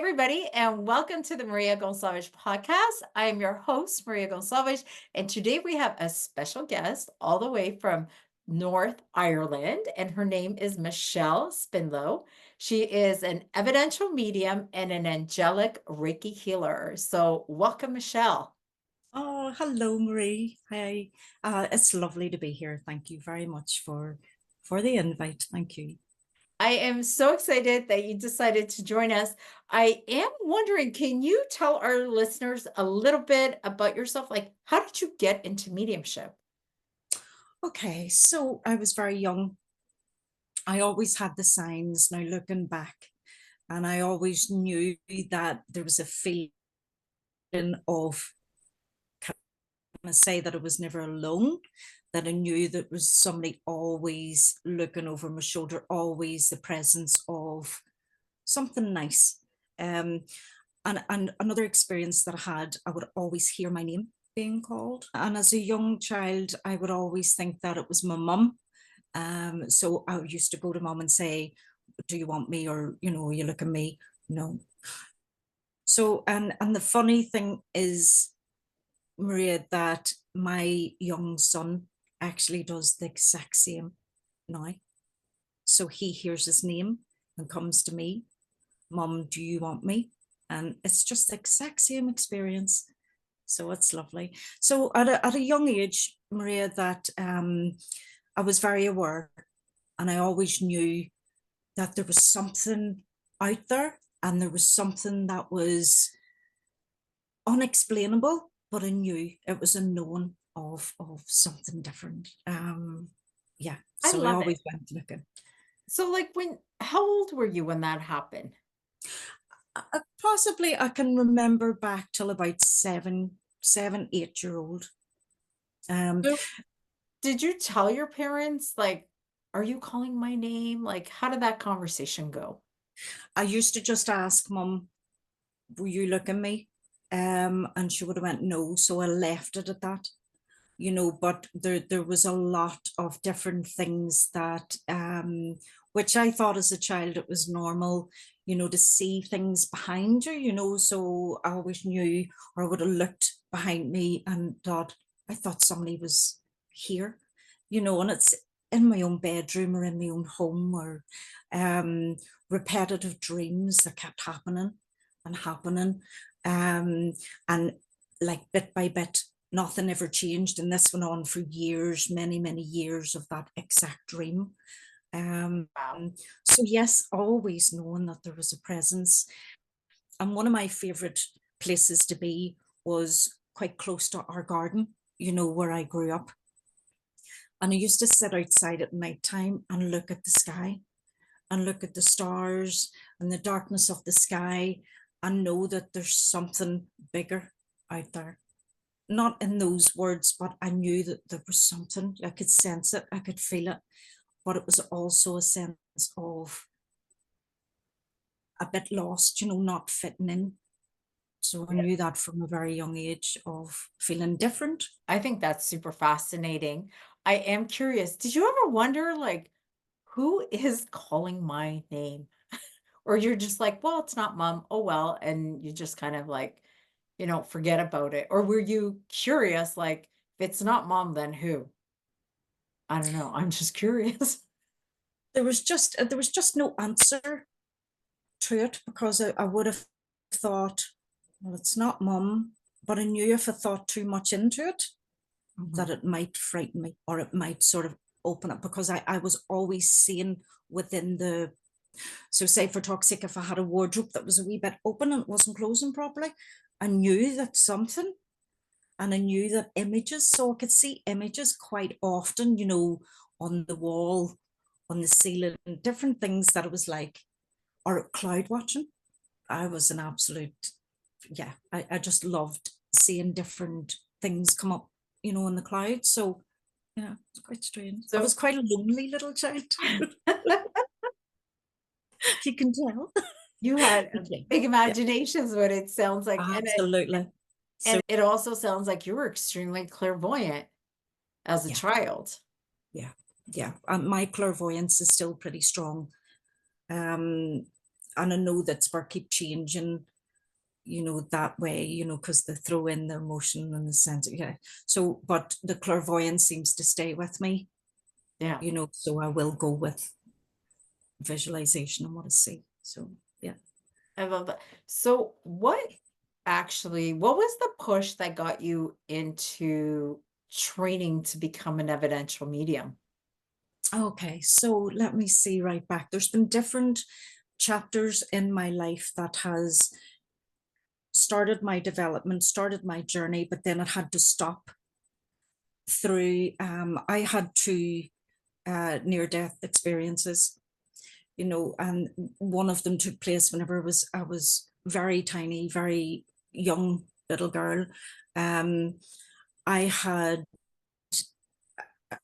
everybody, and welcome to the Maria Gonçalves podcast. I am your host, Maria Gonçalves, and today we have a special guest all the way from North Ireland, and her name is Michelle Spindlow. She is an evidential medium and an angelic Reiki healer. So, welcome, Michelle. Oh, hello, Marie. Hi. It's lovely to be here. Thank you very much for the invite. Thank you. I am so excited that you decided to join us. I am wondering, can you tell our listeners a little bit about yourself? Like, how did you get into mediumship? Okay, so I was very young. I always had the signs now looking back, and I always knew that there was a feeling of, can I say that I was never alone, that I knew that was somebody always looking over my shoulder, always the presence of something nice. Um, and another experience that I had, I would always hear my name being called. And as a young child, I would always think that it was my mum. So I used to go to mum and say, "Do you want me?" Or, "You look at me." No. So, and the funny thing is, Maria, that my young son actually does the exact same now. So he hears his name and comes to me, "Mum, do you want me?" And it's just the exact same experience. So it's lovely. So at a young age, Maria, that I was very aware, and I always knew that there was something out there, and there was something that was unexplainable, but I knew it was a knowing of something different. Yeah, I so I love it. always went looking. So, like, how old were you when that happened? Possibly I can remember back till about 7, 8 year old. Um, So, did you tell your parents, like, are you calling my name? Like, how did that conversation go? I used to just ask Mum, "Will you look at me?" And she would have went no, so I left it at that. But there was a lot of different things that which I thought as a child it was normal, to see things behind you, so I always knew, or I would have looked behind me and I thought somebody was here, and it's in my own bedroom or in my own home, or um repetitive dreams that kept happening and happening. And like bit by bit, nothing ever changed, and this went on for years, many, many years of that exact dream. um Wow. so yes, always knowing that there was a presence. And one of my favorite places to be was quite close to our garden, where I grew up. And I used to sit outside at night time and look at the sky, and look at the stars and the darkness of the sky, and know that there's something bigger out there. Not in those words, but I knew that there was something. I could sense it, I could feel it, but it was also a sense of a bit lost, not fitting in. So I knew that from a very young age of feeling different. I think that's super fascinating. I am curious, did you ever wonder, like, who is calling my name? Or you're just like, well, it's not mom. Oh, well. And you just kind of like, forget about it. Or were you curious, like, if it's not mom, then who? I don't know. I'm just curious. There was just no answer to it, because I would have thought, well, it's not mum, but I knew if I thought too much into it, that Mhm. it might frighten me, or it might sort of open up, because I was always seeing within the, so say for toxic, if I had a wardrobe that was a wee bit open and it wasn't closing properly, I knew that something, and I knew that images, so I could see images quite often, on the wall, on the ceiling, different things that it was like, or cloud watching. I was an absolute, yeah, I just loved seeing different things come up, in the clouds. So, yeah, it's quite strange. I So was quite a lonely little child, you can tell. you had Yeah, big yeah, imaginations, what it sounds like. absolutely. And So, it also sounds like you were extremely clairvoyant as a yeah, child. yeah, yeah. My clairvoyance is still pretty strong. Um, and I know that spark keep changing, that way, because they throw in the emotion and the sense, yeah. So, but the clairvoyance seems to stay with me, Yeah. so I will go with visualization and what I see. So, yeah. I love that. So what was the push that got you into training to become an evidential medium? Okay, so let me see right back. There's been different chapters in my life that has started my development, started my journey, but then it had to stop through. I had two near-death experiences, and one of them took place whenever I was very tiny, very young little girl. Um, I had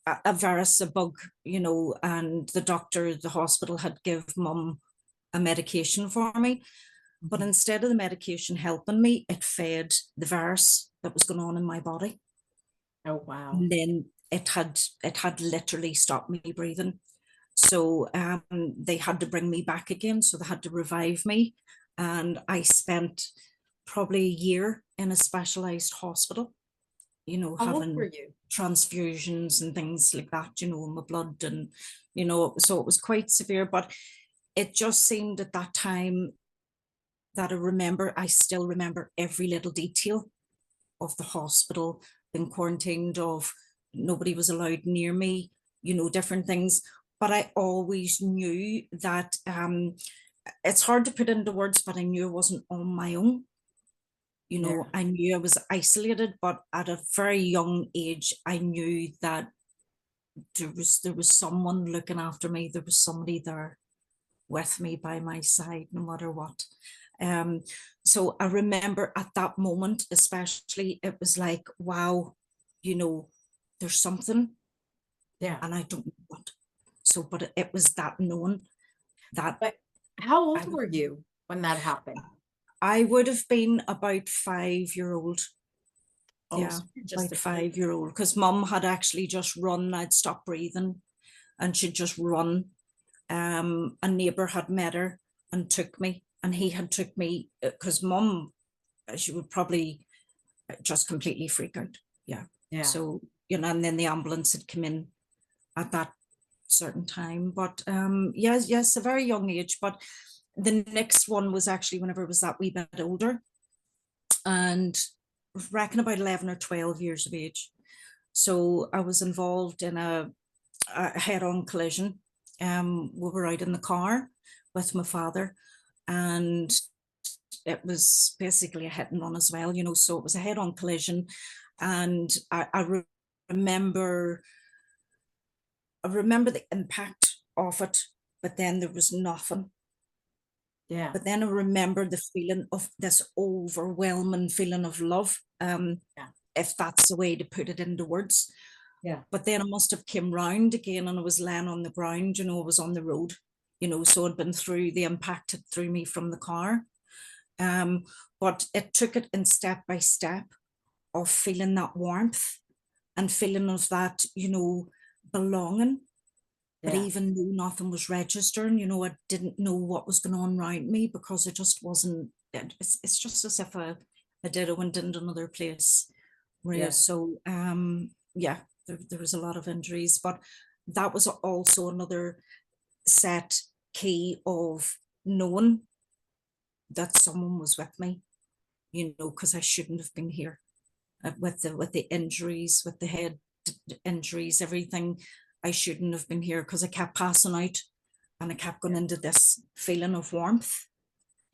a virus, a bug, and the hospital had give mum a medication for me. But Mhm. instead of the medication helping me, it fed the virus that was going on in my body. Oh, wow. And then it had literally stopped me breathing. So they had to bring me back again. So they had to revive me. And I spent probably a year in a specialized hospital, How old were having you? transfusions and things like that, in my blood. And, so it was quite severe. But it just seemed at that time that I still remember every little detail of the hospital, being quarantined, of nobody was allowed near me, different things. But I always knew that it's hard to put into words, but I knew I wasn't on my own. Yeah. I knew I was isolated, but at a very young age, I knew that there was someone looking after me. There was somebody there with me by my side, no matter what. Um, so I remember at that moment, especially, it was like, wow, you know, there's something, Yeah. and I don't know what. So, but it was that knowing that But how I old was, were you when that happened? I would have been about 5 year old. Oh, Yeah, so you're just about a kid. 5 year old, because mum had actually just run. I'd stopped breathing, and she'd just run. A neighbor had met her and took me, and he had took me because mum, she would probably just completely freak out. Yeah. Yeah. So, and then the ambulance had come in at that certain time. But yes, yes, a very young age. But the next one was actually whenever I was that wee bit older, and I reckon about 11 or 12 years of age. So I was involved in a head-on collision. We were out in the car with my father, and it was basically a hit and run as well, so it was a head-on collision. And remember I remember the impact of it, but then there was nothing. Yeah. But then I remember the feeling of this overwhelming feeling of love, Yeah. if that's the way to put it into words. Yeah. But then I must have came round again, and I was laying on the ground, I was on the road, so I'd been through the impact, it threw me from the car. Um, but it took it in step by step of feeling that warmth and feeling of that, belonging. But Yeah. even though nothing was registering, I didn't know what was going on around me, because it just wasn't, it's just as if I did, I went into another place. Maria. Yeah. So yeah, there was a lot of injuries, but that was also another set key of knowing that someone was with me, because I shouldn't have been here, with the injuries, with the head injuries, everything. I shouldn't have been here, because I kept passing out, and I kept going into this feeling of warmth,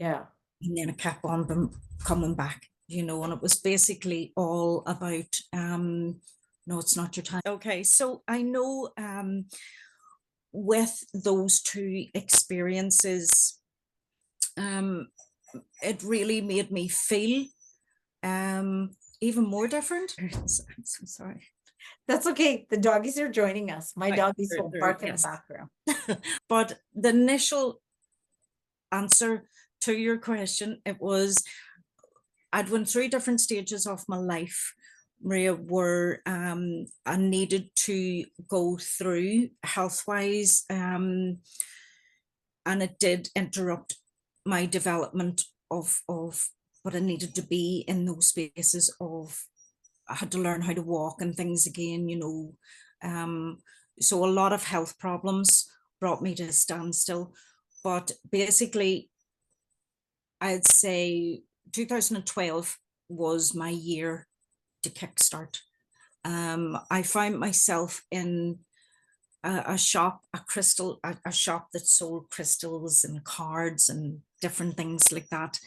Yeah. and then I kept on coming back, and it was basically all about no, it's not your time. Okay, so I know with those two experiences, um it really made me feel um even more different. I'm so sorry. That's okay. The doggies are joining us. My Right, doggies will bark in the yes. background. But the initial answer to your question, it was, I'd went through different stages of my life, Maria, where I needed to go through health wise, and it did interrupt my development of what I needed to be in those spaces of, I had to learn how to walk and things again, you know. So a lot of health problems brought me to a standstill. But basically, I'd say 2012 was my year to kickstart. I found myself in a shop, a shop that sold crystals and cards and different things like that.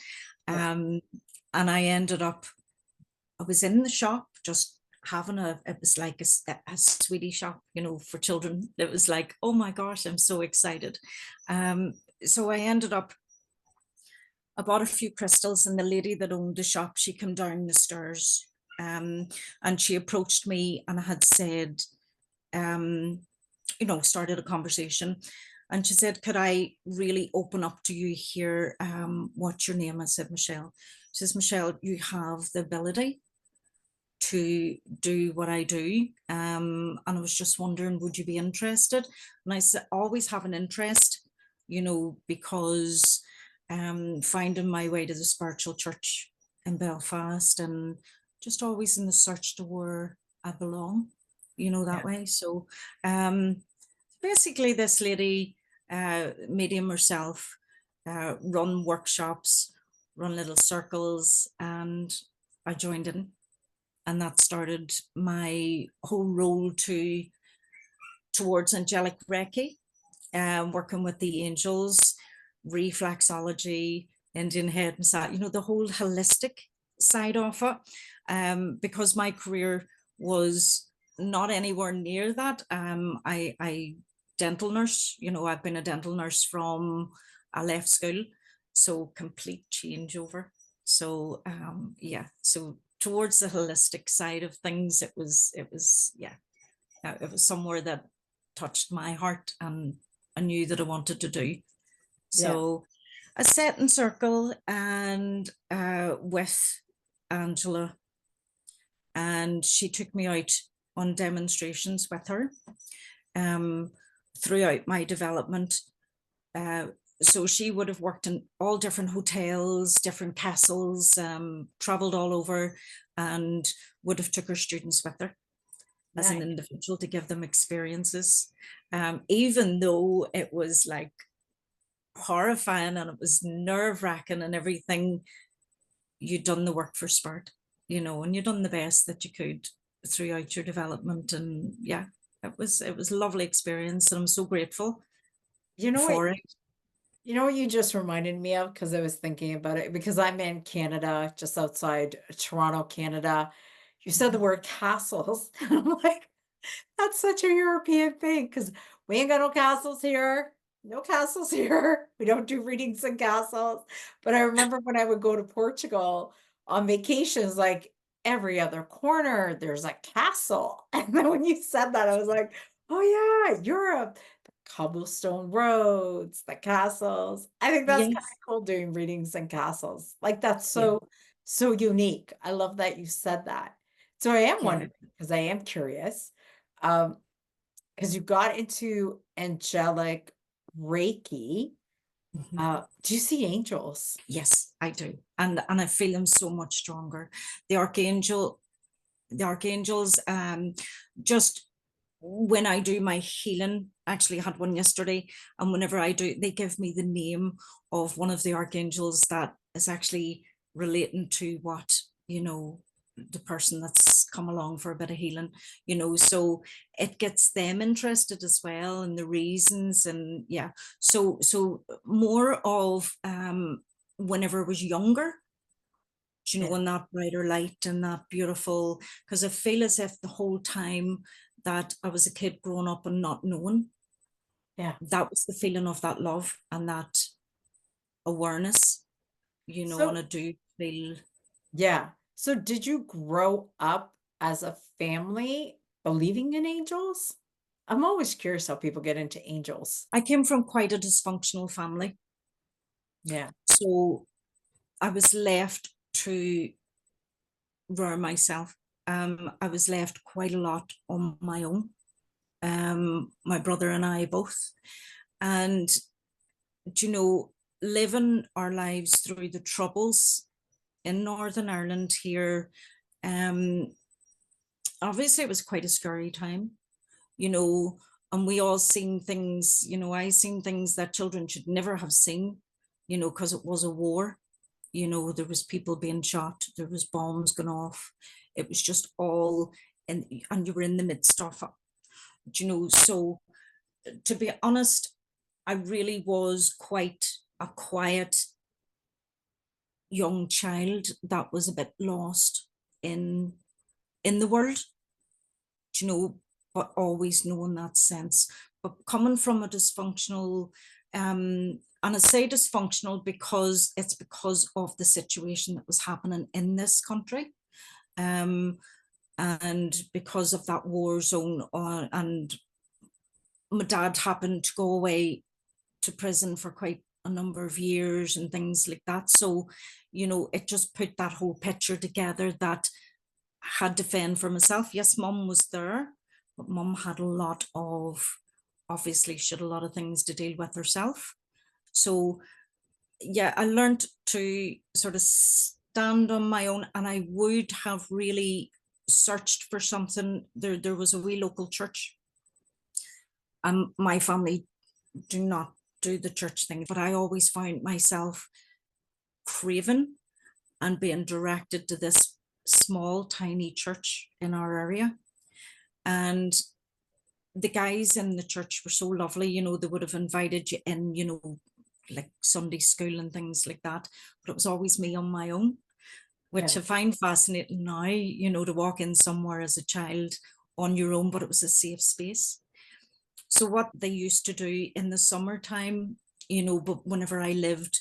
Yeah. Um, and I was in the shop just having it was like a sweetie shop, you know, for children. It was like, oh my gosh, I'm so excited. So I bought a few crystals, and the lady that owned the shop, she came down the stairs, and she approached me and had said, um, you know, started a conversation. And she said, could I really open up to you here? What's your name? I said, Michelle. She says, Michelle, you have the ability to do what I do. And I was just wondering, would you be interested? And I said, always have an interest, you know, because finding my way to the spiritual church in Belfast, and just always in the search to where I belong, you know, that Yeah. way. So um, basically, this lady, medium herself, run workshops, run little circles, and I joined in, and that started my whole role towards Angelic Reiki, working with the angels, reflexology, Indian head massage, you know, the whole holistic side of it. Because my career was not anywhere near that. I dental nurse, you know, I've been a dental nurse from I left school, so complete changeover. So yeah, so towards the holistic side of things, yeah, it was somewhere that touched my heart, and I knew that I wanted to do. Yeah. So I sat in circle and with Angela, and she took me out on demonstrations with her um, throughout my development. Uh, so she would have worked in all different hotels, different castles, traveled all over, and would have took her students with her as an Nice. individual to give them experiences. Even though it was like horrifying and it was nerve wracking and everything, you'd done the work for sport, you know, and you'd done the best that you could throughout your development. And yeah, it was a lovely experience, and I'm so grateful You know what? for it. You know what you just reminded me of? Because I was thinking about it because I'm in Canada, just outside Toronto, Canada. You said the Mhm. word castles. And I'm like, that's such a European thing because we ain't got no castles here. No castles here. We don't do readings in castles. But I remember when I would go to Portugal on vacations, like every other corner, there's a castle. And then when you said that, I was like, oh yeah, Europe, cobblestone roads, the castles. I think that's kind Yes. of cool doing readings in castles. Like that's Yeah. so unique. I love that you said that. So I am Yeah. wondering because I am curious. Um, because you got into angelic Reiki. Mhm. Do you see angels? Yes, I do. And I feel them so much stronger. The archangel, the archangels, just when I do my healing, actually I had one yesterday, and whenever I do, they give me the name of one of the archangels that is actually relating to what, you know, the person that's come along for a bit of healing, you know, so it gets them interested as well, and the reasons. And yeah, so more of whenever I was younger, you know, Yeah, in that brighter light and that beautiful, because I feel as if the whole time that I was a kid growing up and not knowing, yeah. that was the feeling of that love and that awareness, you know, and So I do feel. yeah. So did you grow up as a family believing in angels? I'm always curious how people get into angels. I came from quite a dysfunctional family. Yeah, So I was left to rear myself. I was left quite a lot on my own. My brother and I both. And, you know, living our lives through the troubles in Northern Ireland here, um, obviously it was quite a scary time, you know, and we all seen things, I seen things that children should never have seen, because it was a war. There was people being shot, there was bombs going off. It was just all, and you were in the midst of it, So to be honest, I really was quite a quiet young child that was a bit lost in the world, you know, but always knowing that sense. But coming from a dysfunctional, and I say dysfunctional because it's because of the situation that was happening in this country. And because of that war zone, and my dad happened to go away to prison for quite a number of years and things like that. So, it just put that whole picture together that I had to fend for myself. Yes, mum was there, but mum had obviously, she had a lot of things to deal with herself. So, yeah, I learned to sort of stand on my own, and I would have really searched for something. There was a wee local church, and my family do not do the church thing, but I always found myself craving and being directed to this small, tiny church in our area. And the guys in the church were so lovely, they would have invited you in, like Sunday school and things like that. But it was always me on my own, which Yeah. I find fascinating now, to walk in somewhere as a child on your own, but it was a safe space. So what they used to do in the summertime, but whenever I lived,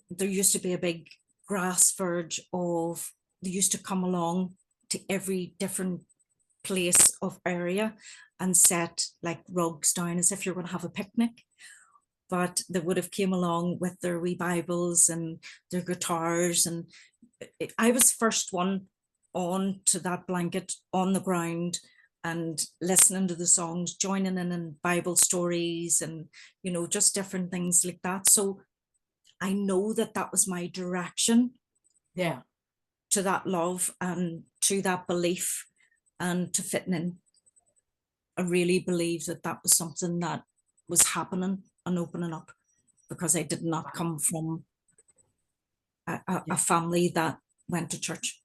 there used to be a big grass verge of, they used to come along to every different place of area and set like rugs down as if you're going to have a picnic. But they would have came along with their wee Bibles and their guitars. And I was first one on to that blanket on the ground and listening to the songs, joining in Bible stories and, just different things like that. So I know that that was my direction Yeah. to that love and to that belief and to fitting in. I really believe that that was something that was happening and opening up, because I did not Wow. come from Yeah. a family that went to church.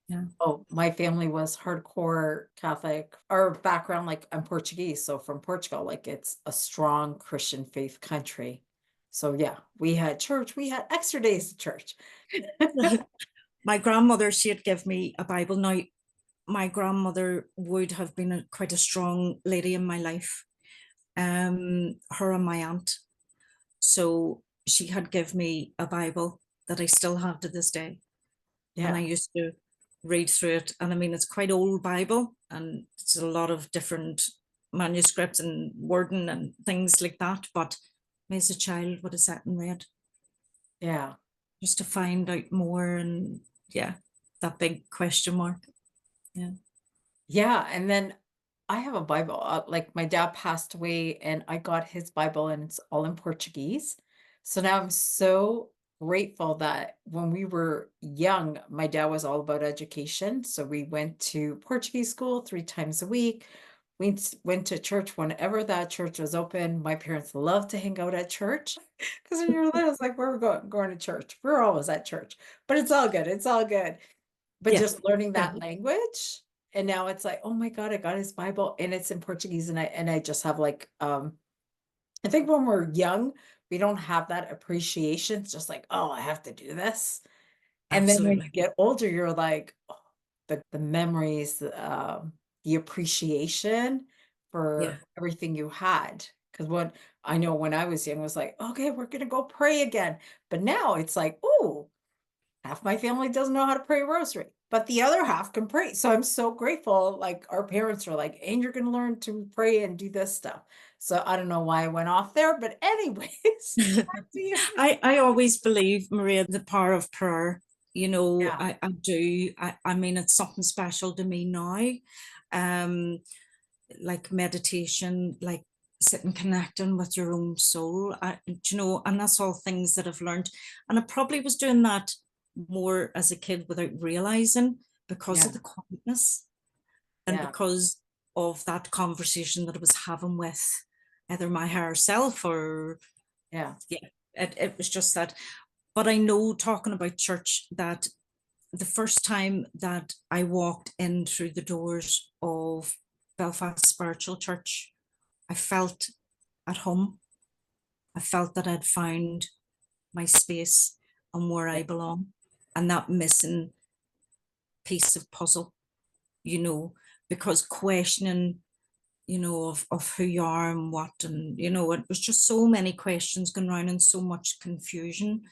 Yeah. Oh, my family was hardcore Catholic. Our background, like I'm Portuguese, so from Portugal, like it's a strong Christian faith country. So yeah, we had church, we had extra days of church. My grandmother, she'd give me a Bible. Now, my grandmother would have been quite a strong lady in my life, her and my aunt. So she had give me a Bible that I still have to this day. And I Yeah. used to read through it. And I mean, it's quite old Bible, and it's a lot of different manuscripts and wording and things like that. But as a child would have sat and read Yeah. just to find out more. And yeah, that big question mark. Yeah. Yeah, and then I have a Bible, like my dad passed away and I got his Bible and it's all in Portuguese. So now I'm so grateful that when we were young, my dad was all about education. So we went to Portuguese school 3 times a week. Went to church whenever that church was open. My parents loved to hang out at church because when you're little, it's like we're going to church. We're always at church, but it's all good. It's all good. But Yeah. just learning Yeah. that language, and now it's like, "Oh my god, I got his Bible, and it's in Portuguese," and I just have, like, I think when we're young, we don't have that appreciation. It's just like, "Oh, I have to do this." And then when you Absolutely. get older, you're like, oh, the memories, the appreciation Yeah. for everything you had. Because when I know when I was young, it was like, "Okay, we're gonna go pray again." But now it's like, "Ooh, half my family doesn't know how to pray a rosary, but the other half can pray." So I'm so grateful. Like our parents are like, and you're going to learn to pray and do this stuff. So I don't know why I went off there, but anyways, back to you. I always believe, Maria, the power of prayer. Yeah. I do. I mean, it's something special to me now. Um, like meditation, like sitting connecting with your own soul. And that's all things that I've learned. And I probably was doing that more as a kid without realizing, because of Yeah. the quietness, and Yeah. because of that conversation that I was having with either my higher self or, Yeah. yeah, it was just that. But I know, talking about church, that the first time that I walked in through the doors of Belfast Spiritual Church, I felt at home. I felt that I'd found my space and where Yeah. I belong, and that missing piece of puzzle, you know, because questioning, of who you are and what, and it was just so many questions going around and so much confusion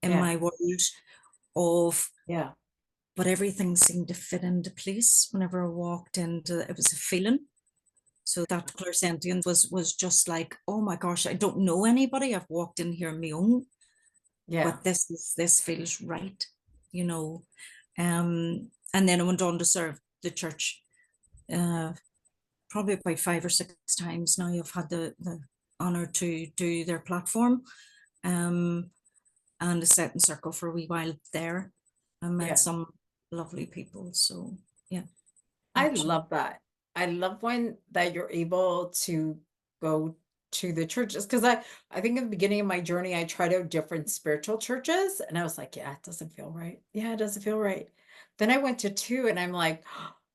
in Yeah. my world of, Yeah. but everything seemed to fit into place whenever I walked into it. Was a feeling. So that clairsentience was just like, oh my gosh, I don't know anybody. I've walked in here on my own, Yeah. but this feels right, you know. And then I went on to serve the church, uh, probably about 5 or 6 times now. I've had the honor to do their platform, um, and a set in circle for a wee while there. I met Yeah. some lovely people. So yeah, I absolutely. love that. I love when that you're able to go to the churches, because I think in the beginning of my journey I tried out different spiritual churches and I was like, yeah, it doesn't feel right. Yeah, it doesn't feel right. Then I went to two and I'm like,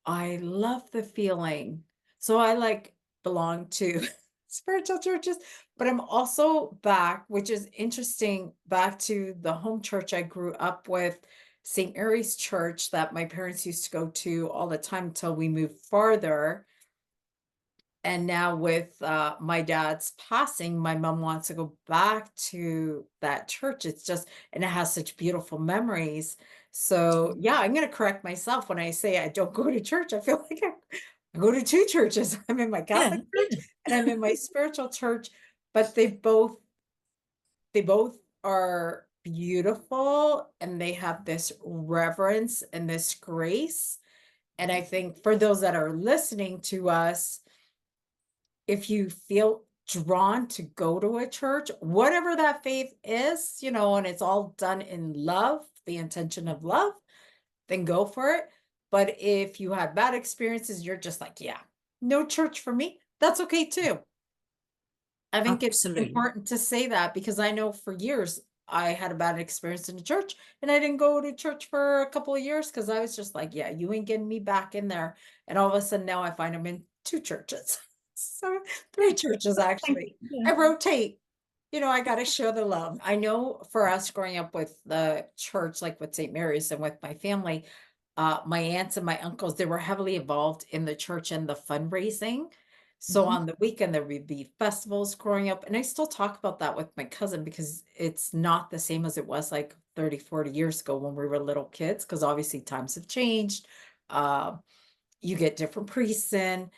I love the feeling. So I like belong to spiritual churches, but I'm also back, which is interesting, back to the home church I grew up with, St. Mary's Church, that my parents used to go to all the time until we moved farther. And now with my dad's passing, my mom wants to go back to that church. It's just, and it has such beautiful memories. So yeah, I'm going to correct myself when I say I don't go to church. I feel like I go to two churches. I'm in my Yeah, Catholic church yeah, and I'm in my spiritual church, but they both are beautiful and they have this reverence and this grace. And I think for those that are listening to us, if you feel drawn to go to a church, whatever that faith is, and it's all done in love, the intention of love, then go for it. But if you had bad experiences, you're just like, yeah, no church for me, that's okay too. I think it's absolutely. important to say that because I know for years I had a bad experience in the church and I didn't go to church for a couple of years because I was just like, yeah, you ain't getting me back in there. And all of a sudden now I find I'm in two churches. So Yeah, three churches I think, actually. yeah. I rotate. I got to show the love. I know for us growing up with the church, like with St. Mary's and with my family, my aunts and my uncles, they were heavily involved in the church and the fundraising. So Mhm. on the weekend, there would be festivals growing up. And I still talk about that with my cousin because it's not the same as it was like 30, 40 years ago when we were little kids, because obviously times have changed. Uh, you get different priests in,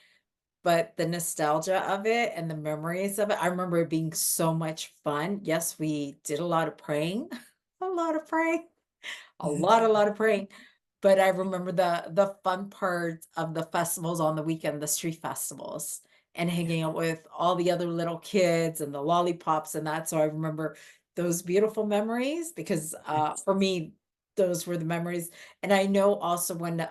but the nostalgia of it and the memories of it, I remember it being so much fun. Yes, we did a lot of praying, a lot of praying, a lot of praying. But I remember the fun part of the festivals on the weekend, the street festivals, and Yeah, hanging out with all the other little kids and the lollipops and that. So I remember those beautiful memories because yes, for me, those were the memories. And I know also when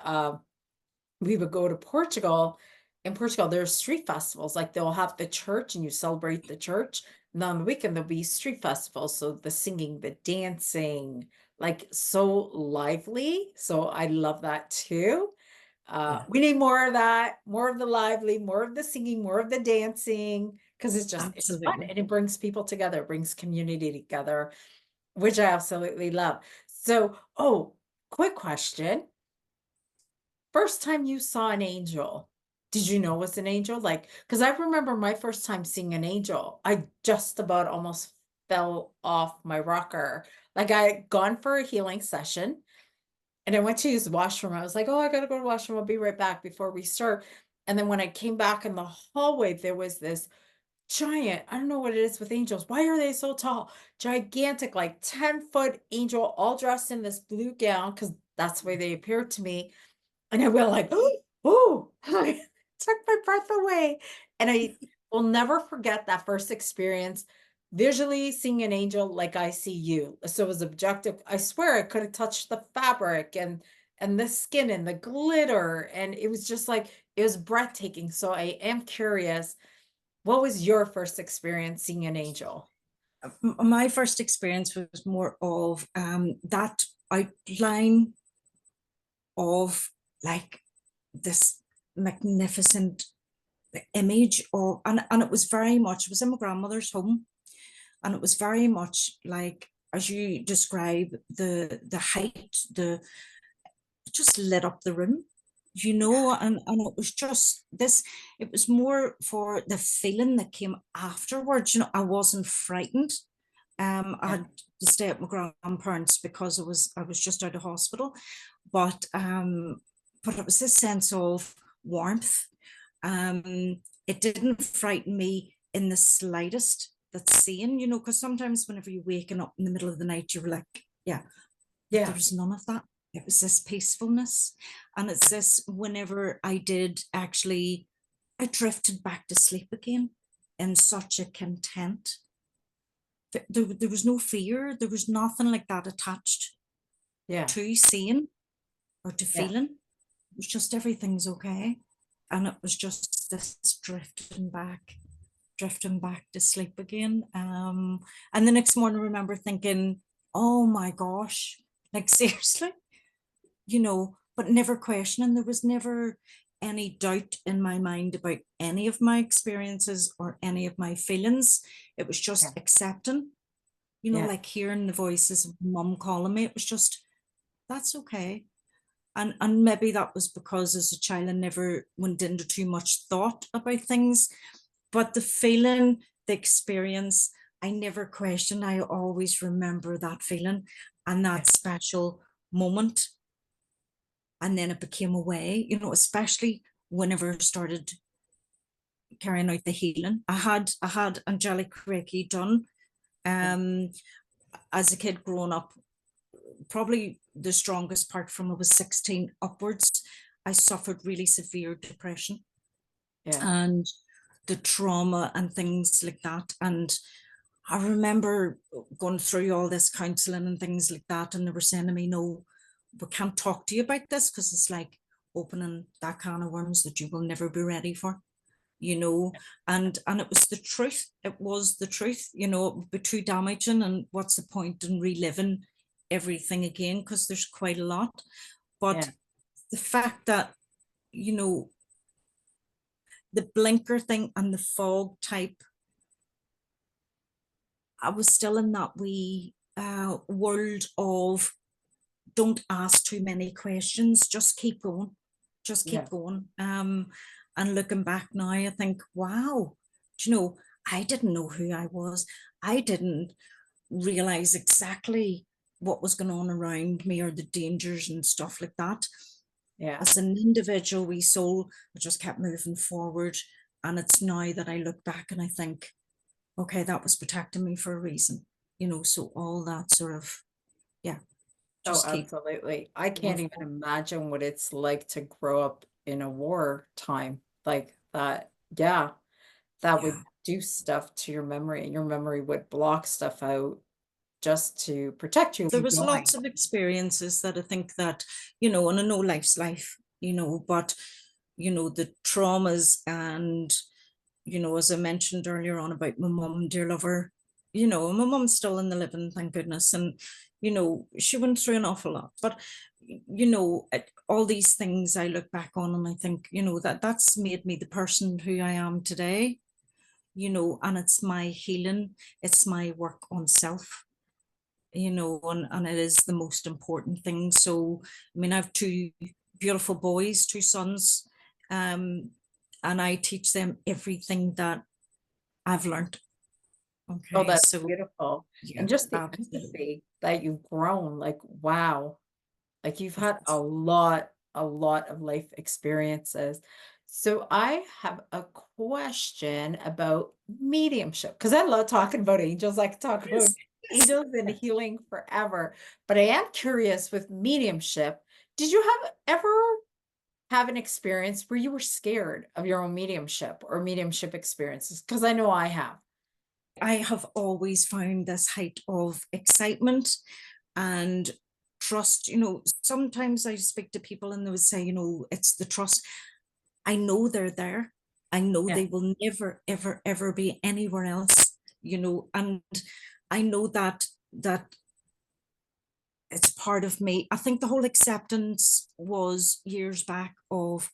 we would go to Portugal. In Portugal, there's street festivals. Like they'll have the church and you celebrate the church. And on the weekend, there'll be street festivals. So the singing, the dancing, like so lively. So I love that too. yeah, We need more of that, more of the lively, more of the singing, more of the dancing, because it's fun absolutely. and it brings people together, it brings community together, which I absolutely love. So, oh, quick question. First time you saw an angel, did you know it was an angel? Like, because I remember my first time seeing an angel, I just about almost fell off my rocker. Like I had gone for a healing session and I went to use the washroom. I was like, oh, I gotta go to the washroom. I'll be right back before we start. And then when I came back in the hallway, there was this giant, I don't know what it is with angels. Why are they so tall? Gigantic, like 10-foot angel, all dressed in this blue gown, because that's the way they appeared to me. And I went like, oh, I took my breath away. And will never forget that first experience visually seeing an angel like I see you. So it was objective. I swear I could have touched the fabric and the skin and the glitter. And it was just like it was breathtaking. So I am curious, what was your first experience seeing an angel? My first experience was more of that outline of like this magnificent image of, and it was very much, it was in my grandmother's home, and it was very much like as you describe the height, the it just lit up the room, and it was just this, it was more for the feeling that came afterwards. I wasn't frightened. I Yeah. had to stay at my grandparents because I was just out of hospital, but it was this sense of warmth. It didn't frighten me in the slightest. That seeing, because sometimes whenever you're waking up in the middle of the night, you're like, yeah, but there Yeah. was none of that. It was this peacefulness, and it's this. Whenever I did actually, I drifted back to sleep again in such a content. There was no fear. There was nothing like that attached Yeah. to seeing or to Yeah. feeling. It was just everything's okay. And it was just this drifting back to sleep again. And the next morning, I remember thinking, oh my gosh, like seriously, but never questioning. There was never any doubt in my mind about any of my experiences or any of my feelings. It was Yeah. just accepting, Yeah. like hearing the voices of mum calling me. It was just, that's okay. And maybe that was because as a child I never went into too much thought about things. But the feeling, the experience, I never questioned. I always remember that feeling and Yeah. that special moment. And then it became a way, especially whenever I started carrying out the healing. I had Angelic Reiki done Yeah. um as a kid growing up. Probably the strongest part from I was 16 upwards, I suffered really severe depression Yeah. and the trauma and things like that. And I remember going through all this counseling and things like that, and they were saying to me, no, we can't talk to you about this because it's like opening that can of worms that you will never be ready for. you know and it was the truth. It was the truth. It would be too damaging, and what's the point in reliving everything again, because there's quite a lot. But Yeah. the fact that, you know the blinker thing and the fog type, I was still in that wee world of don't ask too many questions, just keep going, just keep Yeah. going. And looking back now, I think, wow, I didn't know who I was. I didn't realize exactly what was going on around me or the dangers and stuff like that. Yeah. As an individual wee soul, I just kept moving forward. And it's now that I look back and I think, okay, that was protecting me for a reason. So all that sort of, yeah, Oh, just keep absolutely. I going can't even forward. imagine what it's like to grow up in a war time like that. Yeah, that would Yeah. do stuff to your memory, and your memory would block stuff out just to protect you There from was going. lots of experiences that I think that, and I know life's life, but, the traumas and, as I mentioned earlier on about my mum, dear lover, my mum's still in the living, thank goodness. And, she went through an awful lot. But, all these things I look back on and I think, that's made me the person who I am today, and it's my healing, it's my work on self, and it is the most important thing. So, I mean, I have two beautiful boys, two sons, and I teach them everything that I've learned. Oh, Okay, that's so beautiful. yeah, And just the absolutely. empathy that you've grown, like, wow. Like you've had Yes. a lot of life experiences. So I have a question about mediumship because I love talking about angels. I could talk about Yes, yes. angels and healing forever. But I am curious with mediumship. Did you have ever have an experience where you were scared of your own mediumship or mediumship experiences? Because I know I have. I have always found this height of excitement and trust. Sometimes I speak to people and they would say, it's the trust. I know they're there. I know Yeah, they will never, ever, ever be anywhere else, and I know that it's part of me. I think the whole acceptance was years back of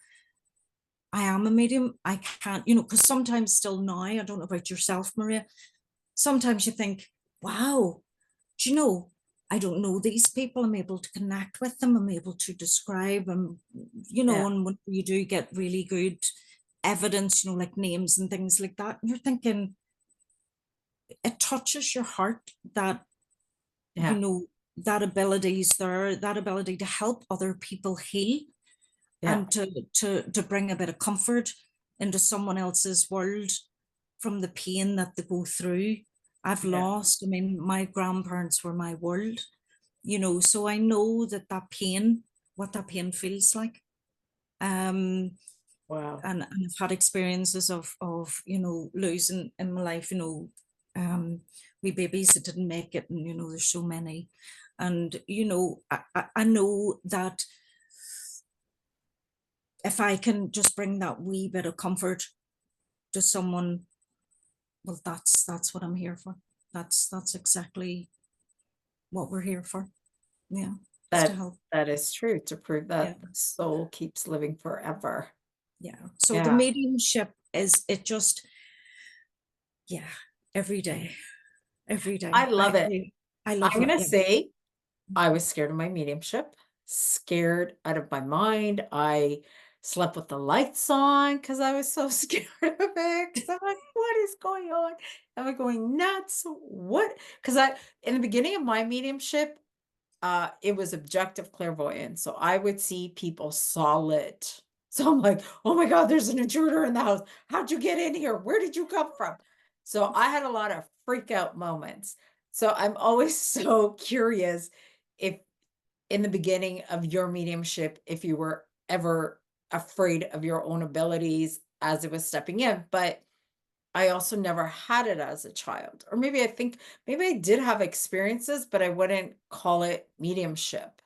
I am a medium. I can't, because sometimes still now, I don't know about yourself, Maria, sometimes you think, wow, do you know, I don't know these people. I'm able to connect with them. I'm able to describe them, yeah, and when you do get really good evidence, like names and things like that, and you're thinking, it touches your heart that, you yeah, know, that ability is there, that ability to help other people heal yeah, and to bring a bit of comfort into someone else's world from the pain that they go through. I've yeah. lost, I mean, my grandparents were my world, so I know that pain, what that pain feels like. Um, Wow. and I've had experiences of losing in my life, we babies that didn't make it, and there's so many. And I know that if I can just bring that wee bit of comfort to someone, well, that's what I'm here for. That's exactly what we're here for. Yeah, it's to That help. that is true, to prove Yeah, that the soul keeps living forever. yeah. So the Yeah. mediumship is it just, yeah, every day, every I day. love it. I I'm love it. gonna Yeah. say I was scared of my mediumship, scared out of my mind. I slept with the lights on because I was so scared of it. Because I'm like, what is going on? Am I going nuts? What? Because in the beginning of my mediumship, it was objective clairvoyance, so I would see people solid. So I'm like, "Oh my god, there's an intruder in the house. How'd you get in here? Where did you come from?" So I had a lot of freak out moments. So I'm always so curious if in the beginning of your mediumship, if you were ever afraid of your own abilities as it was stepping in, but I also never had it as a child. Or maybe I think maybe I did have experiences, but I wouldn't call it mediumship.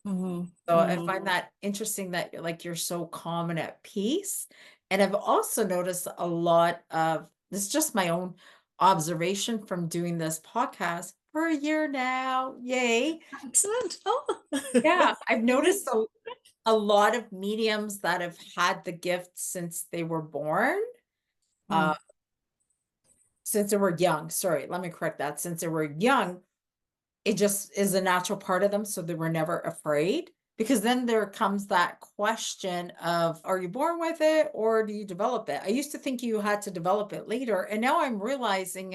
Mm-hmm. So I Mm-hmm. find that interesting that you're so calm and at peace. And I've also noticed a lot of this is just my own observation from doing this podcast for a year now. Yay. Excellent. Oh, Yeah, I've brilliant. noticed a lot of mediums that have had the gift since they were born. Uh, Mm. since they were young. Sorry, let me correct that. Since they were young, it just is a natural part of them, so they were never afraid. Because then there comes that question of, are you born with it or do you develop it? I used to think you had to develop it later, and now I'm realizing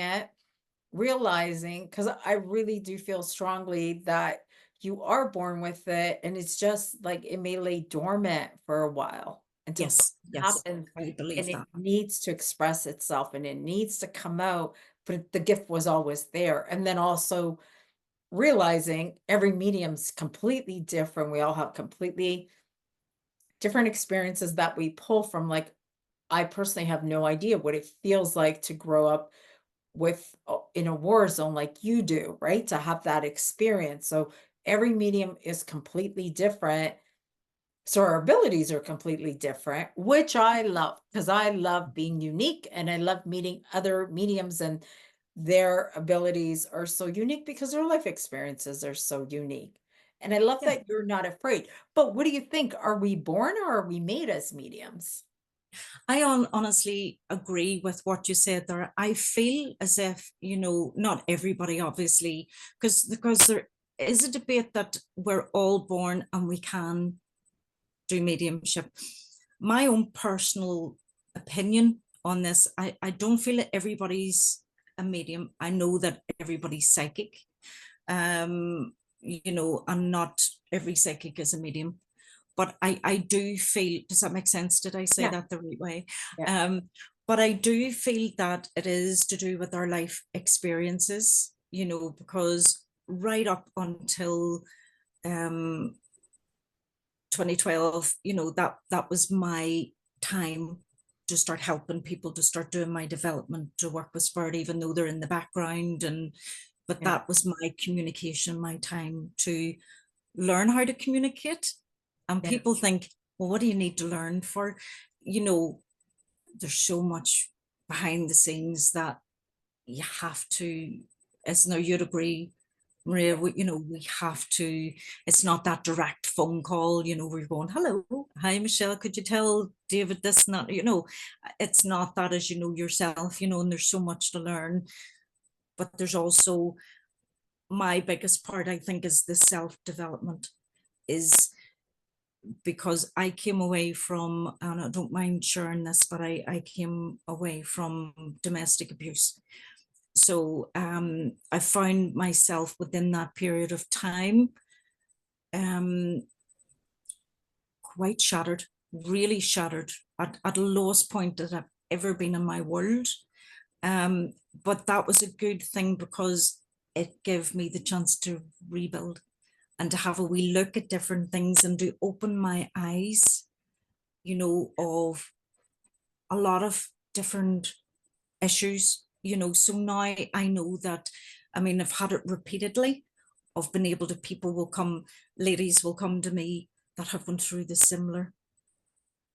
because I really do feel strongly that you are born with it, and it's just like it may lay dormant for a while until something Yes, yes, happens, I and believe it that. needs to express itself and it needs to come out, but the gift was always there. And then also realizing every medium's completely different. We all have completely different experiences that we pull from. Like, I personally have no idea what it feels like to grow up in a war zone like you do, right? To have that experience. So every medium is completely different. So our abilities are completely different, which I love because I love being unique and I love meeting other mediums, and their abilities are so unique because their life experiences are so unique. And I love Yeah. that you're not afraid. But what do you think? Are we born or are we made as mediums? I honestly agree with what you said there. I feel as if, not everybody, obviously, because there is a debate that we're all born and we can do mediumship. My own personal opinion on this, I don't feel that everybody's a medium. I know that everybody's psychic. And not every psychic is a medium. But I do feel, does that make sense? Did I say Yeah, that the right way? yeah, Um, but I do feel that it is to do with our life experiences, because right up until um 2012, that was my time to start helping people, to start doing my development, to work with spirit, even though they're in the background. But Yeah. that was my communication, my time to learn how to communicate. And Yeah. people think, well, what do you need to learn for? You know, there's so much behind the scenes that you have to, as now you'd agree, Maria, Yeah. we have to, it's not that direct phone call, where you're going, hello, hi, Michelle, could you tell David this, not, it's not that, as you know yourself, and there's so much to learn. But there's also, my biggest part, I think, is the self-development, is because I came away from, and I don't mind sharing this, but I came away from domestic abuse. So I found myself within that period of time um, quite shattered, really shattered, at the lowest point that I've ever been in my world. Um, but that was a good thing because it gave me the chance to rebuild and to have a wee look at different things and to open my eyes, of a lot of different issues, so now I know that, I mean, I've had it repeatedly. I've been able to, ladies will come to me that have gone through the similar.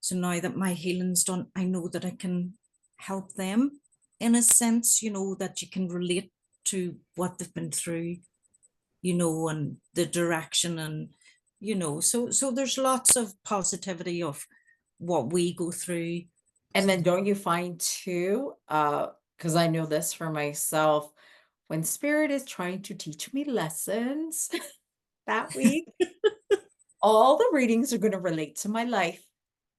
So now that my healing's done, I know that I can help them in a sense, that you can relate to what they've been through, and the direction, and so there's lots of positivity of what we go through. And then don't you find too, because I know this for myself, when spirit is trying to teach me lessons that week, all the readings are going to relate to my life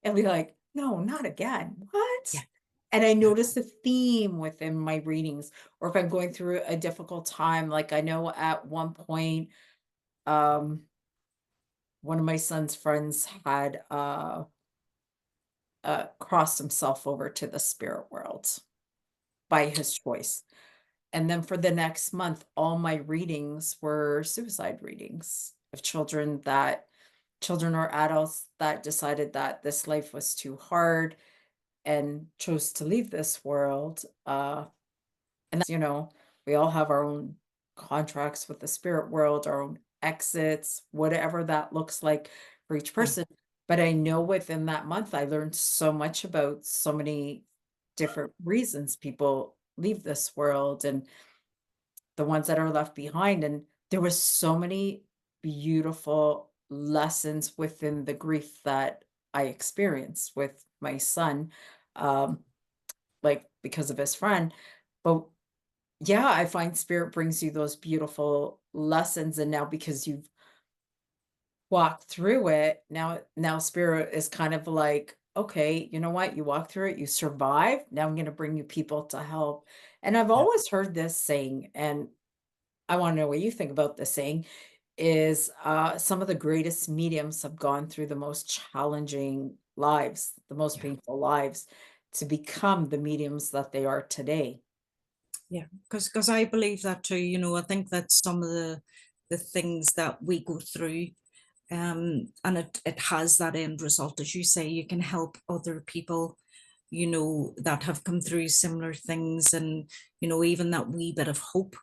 and be like, no, not again. Yeah, What? And I yeah, notice a theme within my readings, or if I'm going through a difficult time, like I know at one point, um, one of my son's friends had crossed himself over to the spirit world by his choice. And then for the next month, all my readings were suicide readings of children or adults that decided that this life was too hard and chose to leave this world. And we all have our own contracts with the spirit world, our own exits, whatever that looks like for each yeah, person. But I know within that month, I learned so much about so many different reasons people leave this world and the ones that are left behind. And there was so many beautiful lessons within the grief that I experienced with my son, um, like because of his friend. But yeah, I find spirit brings you those beautiful lessons. And now because you've walked through it, now spirit is kind of like, okay, you know what? You walk through it, you survive. Now I'm going to bring you people to help. And I've yeah, always heard this saying, and I want to know what you think about this saying, is some of the greatest mediums have gone through the most challenging lives, the most yeah, painful lives to become the mediums that they are today. yeah. Because I believe that too. I think that some of the things that we go through, and it has that end result, as you say, you can help other people, that have come through similar things, and even that wee bit of hope,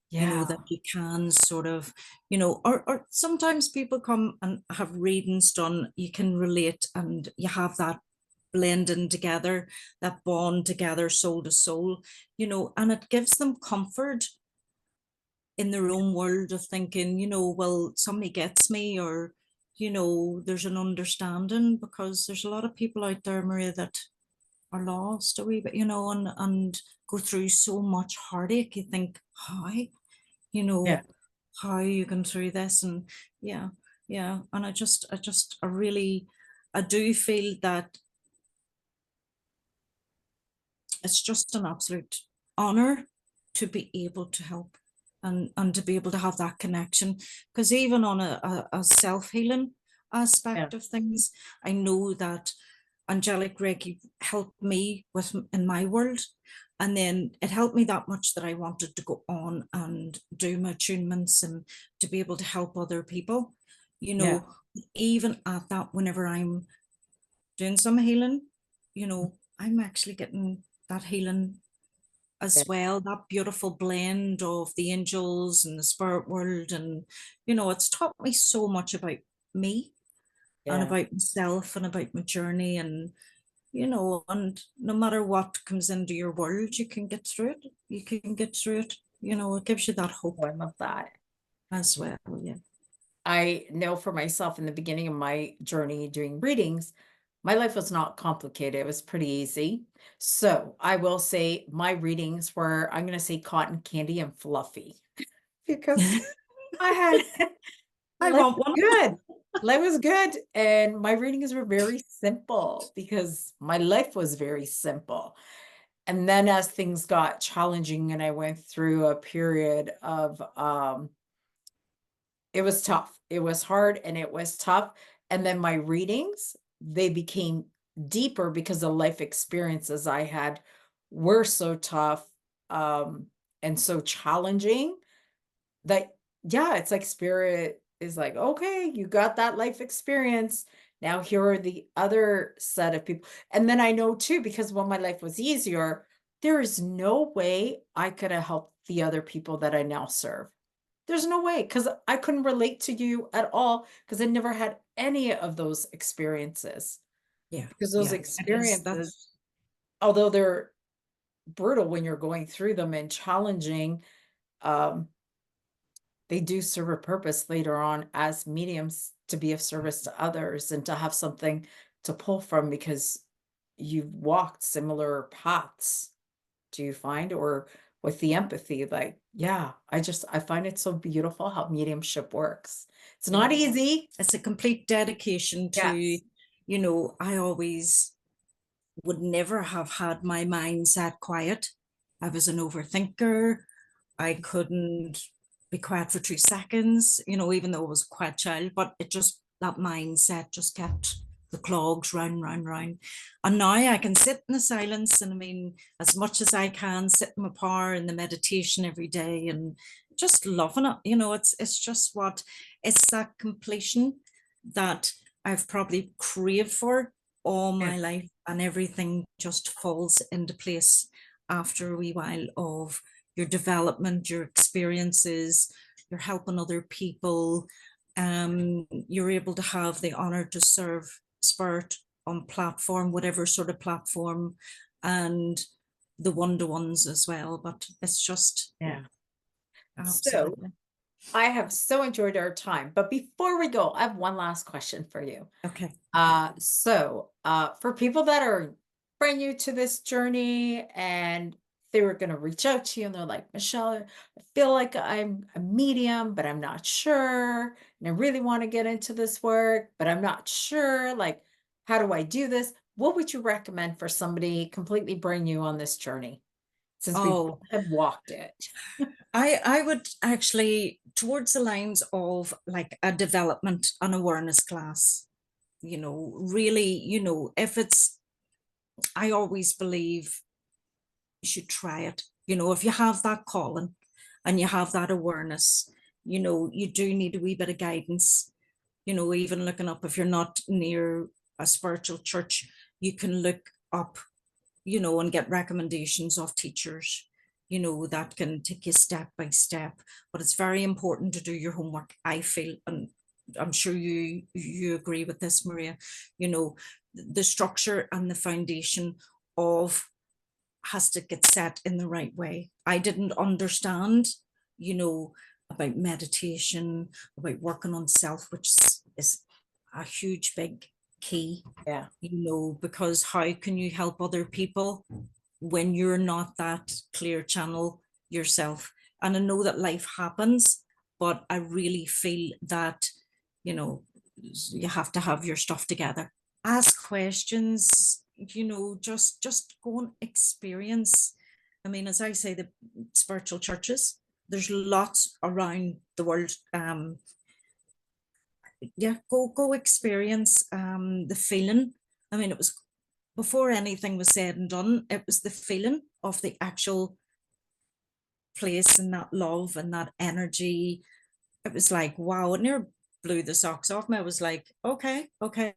Yeah. that you can sort of, or sometimes people come and have readings done, you can relate, and you have that blending together, that bond together, soul to soul, and it gives them comfort in their own world of thinking, well, somebody gets me, or, there's an understanding, because there's a lot of people out there, Maria, that are lost a wee bit, and go through so much heartache. You think, how, you Yeah. know, how are you going through this? And yeah, yeah. And I really, I do feel that it's just an absolute honor to be able to help, and to be able to have that connection. Because even on a self-healing Yeah. aspect of things, I know that Angelic Reiki helped me with in my world. And then it helped me that much that I wanted to go on and do my attunements and to be able to help other people, you Yeah. know, even at that, whenever I'm doing some healing, I'm actually getting that healing Yeah, as well, that beautiful blend of the angels and the spirit world. And, it's taught me so much about me and yeah. about myself and about my journey. And no matter what comes into your world, you can get through it. You can get through it. It gives you that Oh, hope I love that. as well. Yeah. I know for myself in the beginning of my journey doing readings, my life was not complicated. It was pretty easy. So I will say my readings were, I'm going to say cotton candy and fluffy because I had I life want was one. good. Life was good. And my readings were very simple because my life was very simple. And then as things got challenging and I went through a period of it was tough. It was hard and it was tough. And then my readings, they became deeper because the life experiences I had were so tough and so challenging that, yeah, it's like spirit is like, okay, you got that life experience. Now here are the other set of people. And then I know too, because when my life was easier, there is no way I could have helped the other people that I now serve. There's no way, because I couldn't relate to you at all because I never had any of those experiences. Yeah. Because those Yeah. It is. experiences, That's, although they're brutal when you're going through them and challenging, um, they do serve a purpose later on as mediums to be of service to others and to have something to pull from because you've walked similar paths. Do you find? Or with the empathy, like, yeah, I find it so beautiful how mediumship works. It's yeah. not easy. It's a complete dedication to, Yes. I always would never have had my mind sat quiet. I was an overthinker. I couldn't be quiet for 2 seconds, even though I was a quiet child, but that mindset just kept the clogs round, round, round. And now I can sit in the silence, and I mean, as much as I can, sit in my power in the meditation every day and just loving it. It's just it's that completion that I've probably craved for all Yeah. my life, and everything just falls into place after a wee while of your development, your experiences, you're helping other people. You're able to have the honor to serve spirit on platform, whatever sort of platform, and the one-to-ones as well. But it's just, yeah, Yeah. So absolutely. I have so enjoyed our time. But before we go, I have one last question for you. Okay. For people that are brand new to this journey and they were going to reach out to you and they're like, Michelle, I feel like I'm a medium, but I'm not sure. And I really want to get into this work, but I'm not sure. Like, how do I do this? What would you recommend for somebody completely brand new on this journey since we Oh, both have walked it? I would actually towards the lines of like a development and awareness class. Really, if it's, I always believe you should try it. If you have that calling and you have that awareness, you do need a wee bit of guidance. Even looking up, if you're not near a spiritual church, you can look up, and get recommendations of teachers, that can take you step by step. But it's very important to do your homework, I feel, and I'm sure you agree with this, Maria. You know, the structure and the foundation of has to get set in the right way. I didn't understand, you know, about meditation, about working on self, which is a huge big key, Yeah. because how can you help other people when you're not that clear channel yourself? And I know that life happens, but I really feel that, you know, you have to have your stuff together. Ask questions, just go and experience. I mean, as I say, the spiritual churches, there's lots around the world. Yeah, go experience the feeling. I mean, it was before anything was said and done, it was the feeling of the actual place and that love and that energy. It was like, wow, and you're blew the socks off me. I was like, okay, okay.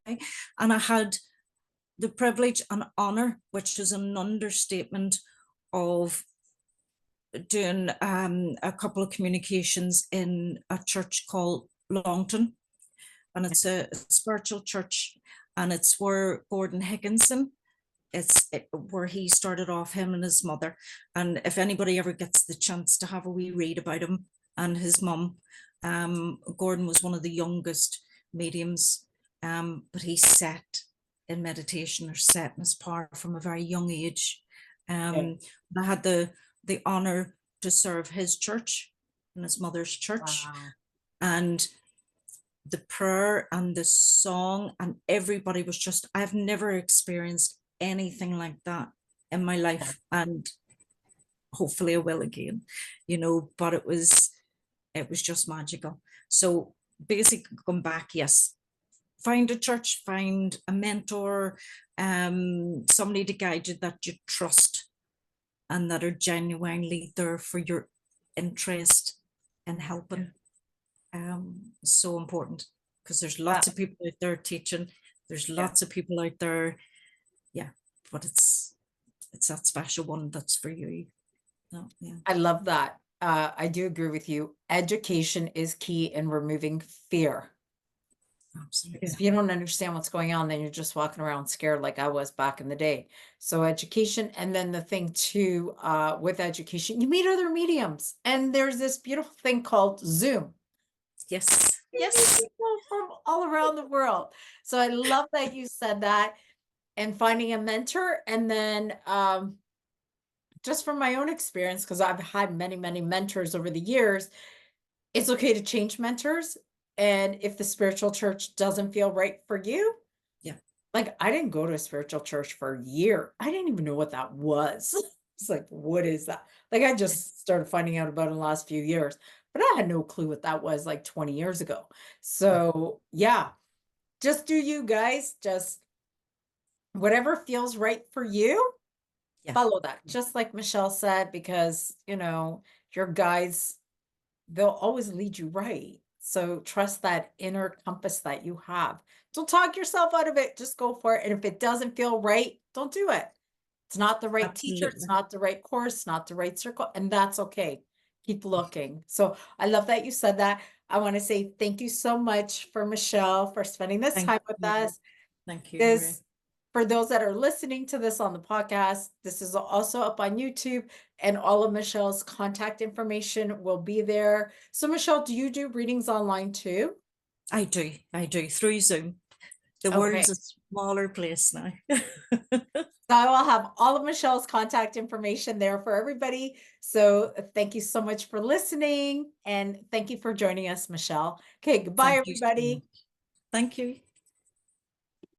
And I had the privilege and honor, which is an understatement, of doing a couple of communications in a church called Longton, and it's a spiritual church, and it's where Gordon Higginson, where he started off, him and his mother. And if anybody ever gets the chance to have a wee read about him and his mum, Gordon was one of the youngest mediums, but he set in meditation, or set in his power from a very young age. Okay. um I had the honor to serve his church and his mother's church, Wow. and the prayer and the song, and everybody was just, I've never experienced anything like that in my Yeah. life, and hopefully I will again, but it was just magical. So basically, come back, yes, find a church, find a mentor, somebody to guide you that you trust and that are genuinely there for your interest in helping. So important, because there's Yeah. lots of people out there teaching. There's Yeah. lots of people out there, yeah, but it's that special one that's for you. No, yeah, I love that. I do agree with you. Education is key in removing fear. Because absolutely. if you don't understand what's going on, then you're just walking around scared like I was back in the day. So education, and then the thing too, with education, you meet other mediums, and there's this beautiful thing called Zoom. Yes, You meet yes, people from all around the world. So I love that you said that, and finding a mentor, and then just from my own experience, because I've had many, many mentors over the years, it's okay to change mentors. And if the spiritual church doesn't feel right for you, yeah, like, I didn't go to a spiritual church for a year. I didn't even know what that was. It's like, what is that? Like, I yeah, just started finding out about it in the last few years, but I had no clue what that was like 20 years ago. yeah, So, yeah, just do you guys, just whatever feels right for you, yeah, follow that. Just like Michelle said, because, your guides, they'll always lead you right. So trust that inner compass that you have. Don't talk yourself out of it. Just go for it. And if it doesn't feel right, don't do it. It's not the right teacher. It's absolutely. not the right course, not the right circle. And that's okay. Keep looking. So I love that you said that. I want to say thank you so much for Michelle for spending this Thank time with you. us. Thank you, Maria. This, for those that are listening to this on the podcast, this is also up on YouTube, and all of Michelle's contact information will be there. So, Michelle, do you do readings online too? I do through Zoom. The Okay. world's a smaller place now. So I will have all of Michelle's contact information there for everybody. So thank you so much for listening, and thank you for joining us, Michelle. Okay, goodbye, Thank you so much. everybody. Thank you.